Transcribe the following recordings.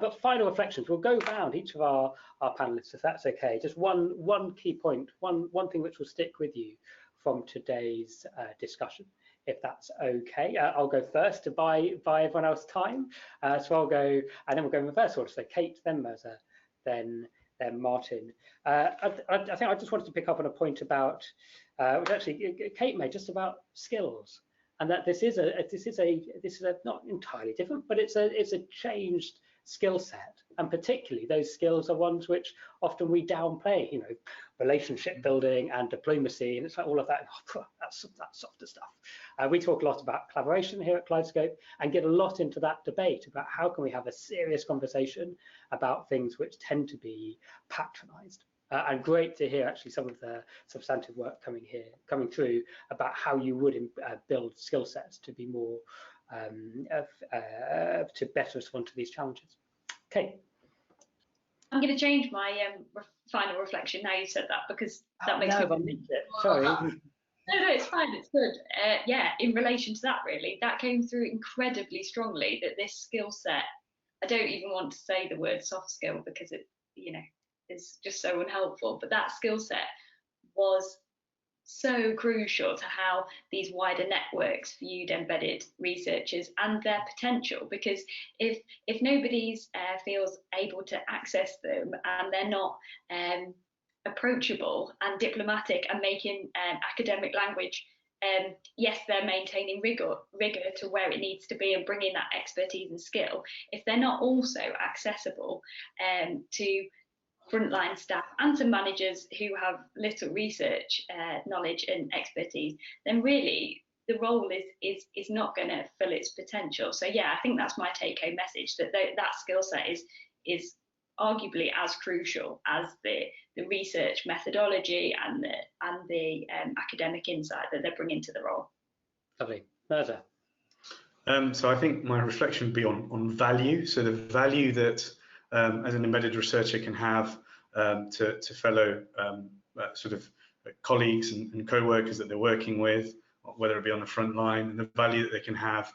But final reflections, we'll go round each of our panelists, if that's okay. Just one key point, one thing which will stick with you from today's discussion, if that's okay. I'll go first to buy everyone else time. So I'll go, and then we'll go in reverse order. So Kate, then Merza, then Martin. I think I just wanted to pick up on a point about, which actually Kate made, just about skills, and that this is a not entirely different, but it's a changed skill set, and particularly those skills are ones which often we downplay, you know, relationship building and diplomacy, and it's like all of that, that's softer stuff. We talk a lot about collaboration here at Kaleidoscope and get a lot into that debate about how can we have a serious conversation about things which tend to be patronized. And great to hear actually some of the substantive work coming through about how you would build skill sets to be more to better respond to these challenges. Okay. I'm going to change my final reflection now you said that, because that makes me. Sorry. No, it's fine. It's good. Yeah, in relation to that, really, that came through incredibly strongly. That this skill set, I don't even want to say the word soft skill because it, you know, is just so unhelpful. But that skill set was so crucial to how these wider networks viewed embedded researchers and their potential, because if nobody's feels able to access them and they're not approachable and diplomatic and making academic language, yes, they're maintaining rigor to where it needs to be and bringing that expertise and skill. If they're not also accessible to frontline staff and to managers who have little research knowledge and expertise, then really the role is not going to fill its potential. So yeah, I think that's my take-home message, that that skill set is arguably as crucial as the research methodology and the academic insight that they're bringing to the role. Lovely. Merza. So I think my reflection would be on value. So the value that as an embedded researcher can have to fellow sort of colleagues and co-workers that they're working with, whether it be on the front line, and the value that they can have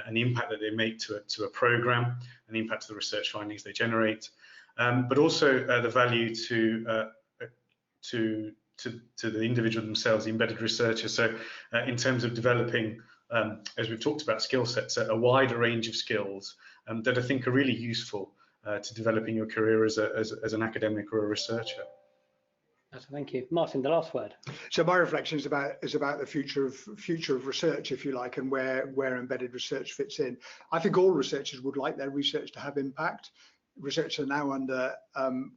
and the impact that they make to a program and the impact of the research findings they generate, but also the value to the individual themselves, the embedded researcher. So in terms of developing, as we've talked about, skill sets, a wider range of skills that I think are really useful to developing your career as an academic or a researcher. Thank you, Martin. The last word. So my reflection is about the future of research, if you like, and where embedded research fits in. I think all researchers would like their research to have impact. Researchers are now under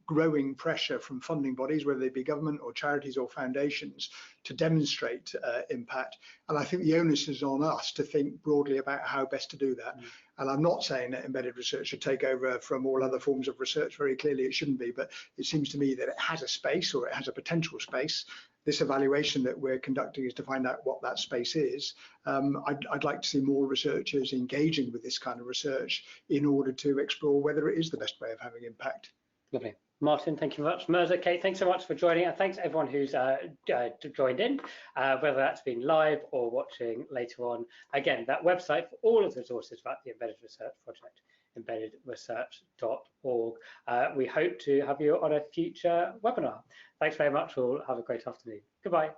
growing pressure from funding bodies, whether they be government or charities or foundations, to demonstrate impact. And I think the onus is on us to think broadly about how best to do that. And I'm not saying that embedded research should take over from all other forms of research. Very clearly it shouldn't be, but it seems to me that it has a space, or it has a potential space. This evaluation that we're conducting is to find out what that space is. I'd like to see more researchers engaging with this kind of research in order to explore whether it is the best way of having impact. Lovely. Martin, thank you very much. Merza, Kate, thanks so much for joining, and thanks everyone who's joined in, whether that's been live or watching later on. Again, that website for all of the resources about the Embedded Research Project, embeddedresearch.org. We hope to have you on a future webinar. Thanks very much all. Have a great afternoon. Goodbye.